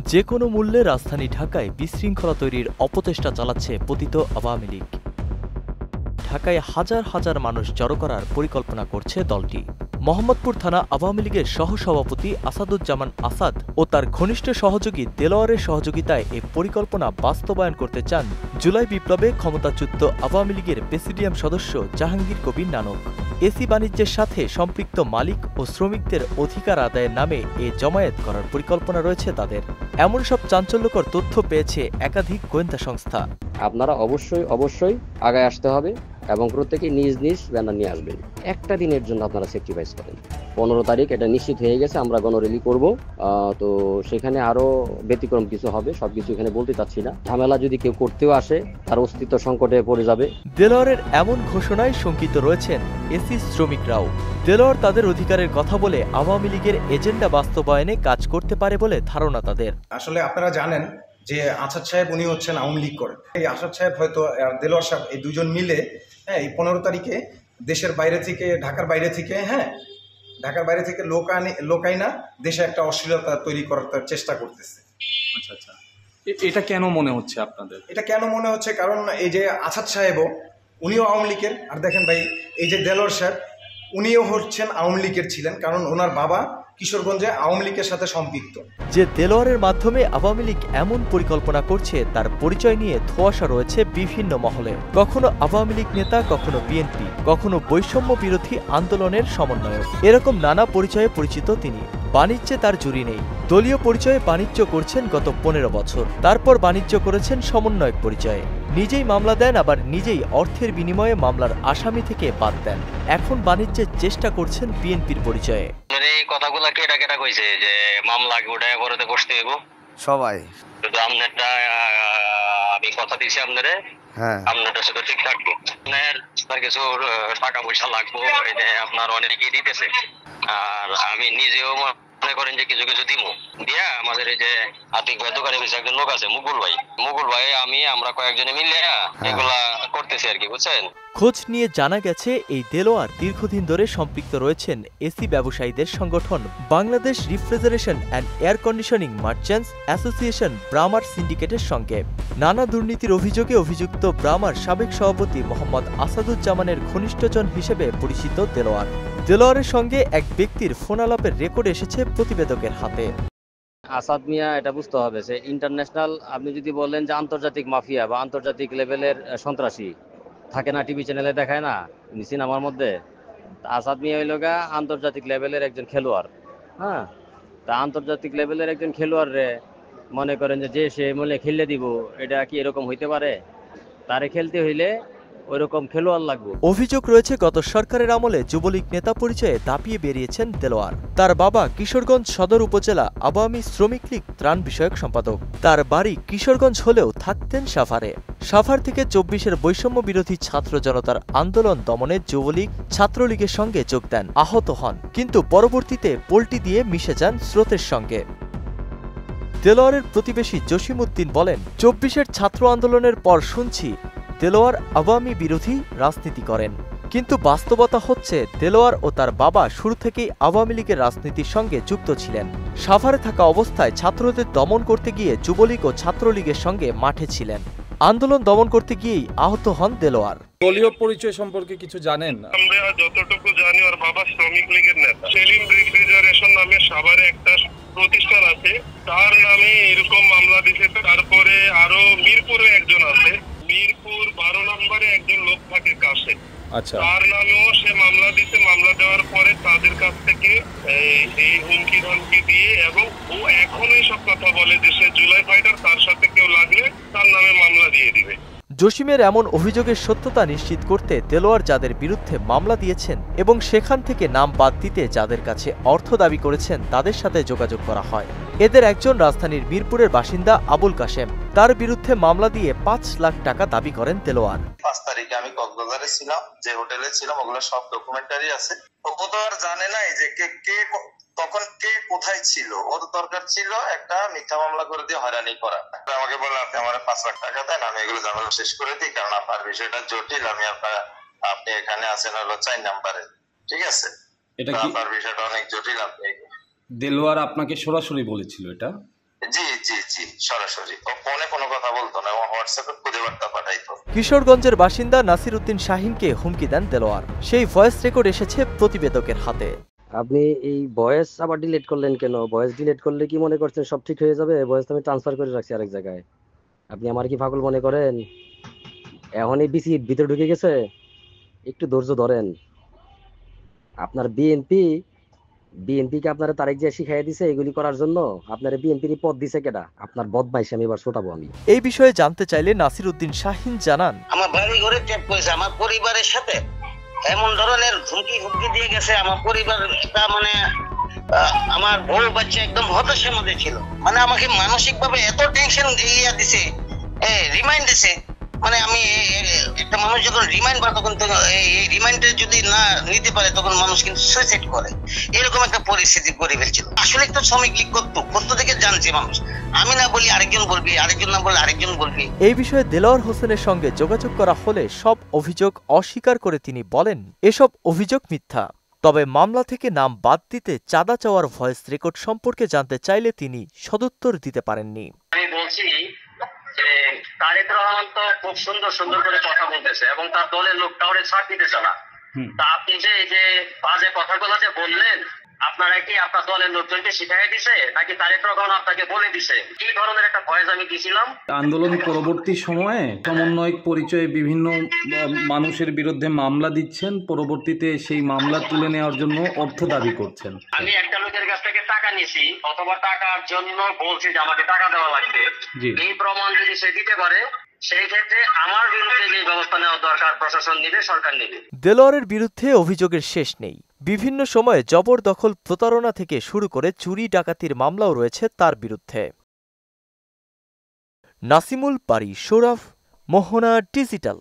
যে কোনো মূল্যে রাজধানী ঢাকায় বিশৃঙ্খলা তৈরির অপচেষ্টা চালাচ্ছে পতিত আওয়ামী লীগ। ঢাকায় হাজার হাজার মানুষ জড়ো করার পরিকল্পনা করছে দলটি। মোহাম্মদপুর থানা আওয়ামী লীগের সহসভাপতি আসাদুজ্জামান আসাদ ও তার ঘনিষ্ঠ সহযোগী দেলোয়ারের সহযোগিতায় এই পরিকল্পনা বাস্তবায়ন করতে চান জুলাই বিপ্লবে ক্ষমতাচ্যুত আওয়ামী লীগের প্রেসিডিয়াম সদস্য জাহাঙ্গীর কবির নানক। এসি বাণিজ্যের সাথে সম্পৃক্ত মালিক ও শ্রমিকদের অধিকার আদায়ের নামে এ জমায়েত করার পরিকল্পনা রয়েছে তাদের। এমন সব চাঞ্চল্যকর তথ্য পেয়েছে একাধিক গোয়েন্দা সংস্থা। আপনারা অবশ্যই আগায় আসতে হবে এবং প্রত্যেকে নিজ নিজ ব্যানার নিয়ে আসবেন। একটা দিনের জন্য আপনারা স্যাক্রিফাইস করেন। 15 তারিখ এটা নিশ্চিত হয়ে গেছে, আমরা গণরেলি করব। তো সেখানে আরো ব্যতিক্রম কিছু হবে, সবকিছু এখানে বলতে চাচ্ছি না। ঝামেলা যদি কেউ করতেও আসে তার অস্তিত্ব সংকটে পড়ে যাবে। দেলোয়ারের এমন ঘোষণায় শঙ্কিত রয়েছেন এসি শ্রমিকরাও। দেলোয়ার তাদের অধিকারের কথা বলে আওয়ামী লীগের এজেন্ডা বাস্তবায়নে কাজ করতে পারে বলে ধারণা তাদের। আসলে আপনারা জানেন যে আসাদ সাহেব উনি হচ্ছেন আওয়ামী লীগ করেন। এই আসাদ সাহেব হয়তো দেলোয়ার সাহেব এই দুজন মিলে এই 15 তারিখে দেশের বাইরে থেকে ঢাকার বাইরে থেকে লোক আইনা দেশে একটা অশ্লীলতা তৈরি করার চেষ্টা করতেছে। আচ্ছা, এটা কেন মনে হচ্ছে আপনাদের? এটা কেন মনে হচ্ছে কারণ এই যে আসাদ সাহেবও উনিও আওয়ামী লীগের, আর দেখেন ভাই এই যে দেলোয়ার সাহেব উনিও হচ্ছেন আওয়ামী লীগের ছিলেন, কারণ ওনার বাবা কিশোরগঞ্জে আওয়ামী লীগের সাথে সম্পৃক্ত। যে দেলোয়ারের মাধ্যমে আওয়ামী লীগ এমন পরিকল্পনা করছে তার পরিচয় নিয়ে ধোঁয়াশা রয়েছে বিভিন্ন মহলে। কখনো আওয়ামী লীগ নেতা, কখনো বিএনপি, কখনো বৈষম্য বিরোধী আন্দোলনের সমন্বয়ক, এরকম নানা পরিচয়ে পরিচিত তিনি। বাণিজ্যে তার জুড়ি নেই। দলীয় পরিচয়ে বাণিজ্য করছেন গত 15 বছর, তারপর বাণিজ্য করেছেন সমন্বয়ক পরিচয়ে। নিজেই মামলা দেন, আবার নিজেই অর্থের বিনিময়ে মামলার আসামি থেকে বাদ দেন। এখন বাণিজ্যের চেষ্টা করছেন বিএনপির পরিচয়ে। এই কথাগুলা কেটা কইছে যে মামলা উঠায় পরে বসতে হইব সবাই, শুধু আপনারটা আমি কথা দিছি আপনারে, আপনারটা শুধু ঠিক থাকবো। আপনার কিছু টাকা পয়সা লাগবো, আপনার অনেকেই দিতেছে, আর আমি নিজেও মনে করেন যে কিছু দিব দিয়া আমাদের এই যে আতিক ভাই দোকানে বেশি একজন লোক আছে মুকুল ভাই আমরা কয়েকজনে মিলে এগুলা করতেছি আর কি, বুঝছেন। খোঁজ নিয়ে জানা গেছে এই দেলোয়ার দীর্ঘদিন ধরে সম্পৃক্ত রয়েছেন এসি ব্যবসায়ীদের সংগঠন Bangladesh refrigeration and air conditioning merchants association ব্রামার সিন্ডিকেটের সঙ্গে। নানা দুর্নীতির অভিযোগে অভিযুক্ত ব্রামার সাবেক সভাপতি মোহাম্মদ আসাদুজ্জামানের ঘনিষ্ঠজন হিসেবে পরিচিত দেলোয়ারের সঙ্গে এক ব্যক্তির ফোন আলাপের রেকর্ড এসেছে প্রতিবেদকের হাতে। আসাদ মিয়া এটা বুঝতে হবে যে ইন্টারন্যাশনাল, আপনি যদি বলেন যে আন্তর্জাতিক মাফিয়া বা আন্তর্জাতিক লেভেলের সন্ত্রাসী থাকে না, টিভি চ্যানেলে দেখায় না সিনেমার মধ্যে, আসাদ মিয়া হইল গা আন্তর্জাতিক লেভেলের একজন খেলোয়াড়। হ্যাঁ, তা আন্তর্জাতিক লেভেলের একজন খেলোয়াড় রে মনে করেন যে সে মনে খেললে দিব, এটা কি এরকম হইতে পারে? তারে খেলতে হইলে ওইরকম খেলোয়াড় লাগবে। অভিযোগ রয়েছে গত সরকারের আমলে যুবলীগ নেতা পরিচয়ে দাপিয়ে বেরিয়েছেন দেলোয়ার। তার বাবা কিশোরগঞ্জ সদর উপজেলা আওয়ামী শ্রমিক লীগ ত্রাণ বিষয়ক সম্পাদক। তার বাড়ি কিশোরগঞ্জ হলেও থাকতেন সাভারে। সাভার থেকে 24-এর বৈষম্য বিরোধী ছাত্র জনতার আন্দোলন দমনে যুবলীগ ছাত্রলীগের সঙ্গে যোগ দেন, আহত হন, কিন্তু পরবর্তীতে পল্টি দিয়ে মিশে যান স্রোতের সঙ্গে। দেলোয়ারের প্রতিবেশী জসিমউদ্দিন বলেন, 24-এর ছাত্র আন্দোলনের পর শুনছি দেলোয়ার আওয়ামী বিরোধী রাজনীতি করেন, কিন্তু বাস্তবতা হচ্ছে দেলোয়ার ও তার বাবা শুরু থেকেই আওয়ামী লীগের রাজনীতির সঙ্গে যুক্ত ছিলেন। সাভারে থাকা অবস্থায় ছাত্রদের দমন করতে গিয়ে যুবলীগ ও ছাত্রলীগের সঙ্গে মাঠে ছিলেন। আন্দোলন দমন করতে গিয়েই আহত হন দেলোয়ার। দলীয় পরিচয় সম্পর্কে কিছু জানেন? আমরা যতটুকু জানি ওর বাবা শ্রমিক লীগের নেতা। সেলিম রেফ্রিজারেশন নামে সাভারে একটা প্রতিষ্ঠান আছে, তার নামে এরকম মামলা দিছে। তারপরে আরো মিরপুরে একজন আছে, মিরপুর 12 নম্বরে একজন লোক থাকে কাছে, তার নামেও সে মামলা দিতে। মামলা দেওয়ার পরে তাদের কাছ থেকে এই হুমকি ধমকি দিয়ে, এবং ও এখনই সব কথা বলে যে সে জুলাই ফাইটার, তার সাথে কেউ লাগলে তার নামে মামলা দিয়ে দিবে। জসিমের এমন অভিযোগের সত্যতা নিশ্চিত করতে দেলোয়ার যাদের বিরুদ্ধে মামলা দিয়েছেন এবং সেখান থেকে নাম বাদ দিতে যাদের কাছে অর্থ দাবি করেছেন তাদের সাথে যোগাযোগ করা হয়। এদের একজন রাজধানীর মিরপুরের বাসিন্দা আবুল কাশেম। তার বিরুদ্ধে মামলা দিয়ে 5 লাখ টাকা দাবি করেন দেলোয়ার। 5 তারিখে আমি কক্সবাজারে ছিলাম, যে হোটেলে ছিলাম ওগুলো সব ডকুমেন্টারি আছে। ও তো আর জানে নাই যে কে তখন কে কোথায় ছিল। ওর দরকার ছিল একটা মিথ্যা মামলা করে দিয়ে হয়রানি করা। আমাকে বলে আপনি আমার 5 লাখ টাকা দেন, আমি এগুলো ঝামেলা শেষ করে দিই, কারণ আপনার বিষয়টা জটিল। আপনি এখানে আছেন হলো 4 নম্বরে, ঠিক আছে? আপনার বিষয়টা অনেক জটিল। আপনি দেলোয়ার আপনাকে সরাসরি বলেছিল এটা? জি জি জি, সরাসরি ও ফোনে কোনো কথা বলতো না, ও হোয়াটসঅ্যাপে খুদে বার্তা পাঠাইতো। কিশোরগঞ্জের বাসিন্দা নাসির উদ্দিন শাহিনকে হুমকি দেন দেলোয়ার। সেই ভয়েস রেকর্ড এসেছে প্রতিবেদকের হাতে। আপনি এই ভয়েস আবার ডিলিট করলেন কেন? ভয়েস ডিলিট করলে কি মনে করছেন সব ঠিক হয়ে যাবে? ভয়েস আমি ট্রান্সফার করে রাখছি আরেক জায়গায়। আপনি আমার কি পাগল মনে করেন? এখন এই বিসি ভিতরে ঢুকে গেছে, একটু ধৈর্য ধরেন। আপনার বিএনপি কে আপনারা তারেক জিয়া শিখাই দিছে এগুলি করার জন্য? আপনার বিএনপির পদ দিছে কেডা? আপনার বদমাইশ আমি এবার ছোটাবো আমি। এই বিষয়ে জানতে চাইলে নাসির উদ্দিন শাহিন জানান, আমার বাড়ি ঘরে ট্যাপ করেছে, আমার পরিবারের সাথে এমন ধরনের হুমকি দিয়ে গেছে। আমার পরিবার মানে আমার বউ বাচ্চা একদম হতাশার মধ্যে ছিল। মানে আমাকে মানসিক ভাবে এত টেনশন দিছে, রিমাইন্ড দিছে। মানে আমি একটা মানুষ যখন রিমাইন্ড পায় তখন এই রিমাইন্ডে যদি না নিতে পারে তখন মানুষ কিন্তু সুইসাইড করে। এরকম একটা পরিস্থিতি করে ফেলছিল। আসলে একটু শ্রমিক লীগ করতো থেকে জানছে মানুষ। আমি না বলি আরেকজন বলবি, আরেকজন না বলে আরেকজন বলবি। এই বিষয়ে দেলোয়ার হোসেনের সঙ্গে যোগাযোগ করা হলে সব অভিযোগ অস্বীকার করে তিনি বলেন, এসব অভিযোগ মিথ্যা। তবে মামলা থেকে নাম বাদ দিতে চাঁদা চাওয়ার ভয়েস রেকর্ড সম্পর্কে জানতে চাইলে তিনি সদুত্তর দিতে পারেননি। আমি বলছি যে তারেক রহমান তো খুব সুন্দর করে কথা বলতেছে এবং তার দলের লোক কাউরে ছাড় দিতেছে না। তা আপনি যে এই যে বাজে কথাগুলো যে বললেন, আপনারা কি আপনার দলের লোকজনকে শিখাই দিছে নাকি তারেক রহমান আপনাকে বলে দিছে? এই ধরনের একটা ভয়েস আমি দিছিলাম। আন্দোলন পরবর্তী সময়ে সমন্বয়ক পরিচয়ে বিভিন্ন মানুষের বিরুদ্ধে মামলা দিচ্ছেন, পরবর্তীতে সেই মামলা তুলে নেওয়ার জন্য অর্থ দাবি করছেন। আমি একটা লোকের কাছ থেকে টাকা নিয়েছি অথবা টাকার জন্য বলছি যে আমাকে টাকা দেওয়া লাগবে, এই প্রমাণ যদি সে দিতে পারে সেই ক্ষেত্রে আমার বিরুদ্ধে যে ব্যবস্থা নেওয়া দরকার প্রশাসন নেবে, সরকার নেবে। দেলোয়ারের বিরুদ্ধে অভিযোগের শেষ নেই। বিভিন্ন সময়ে জবরদখল, প্রতারণা থেকে শুরু করে চুরি ডাকাতির মামলাও রয়েছে তার বিরুদ্ধে। নাসিমুল পারি, সৌরভ, মোহনা ডিজিটাল।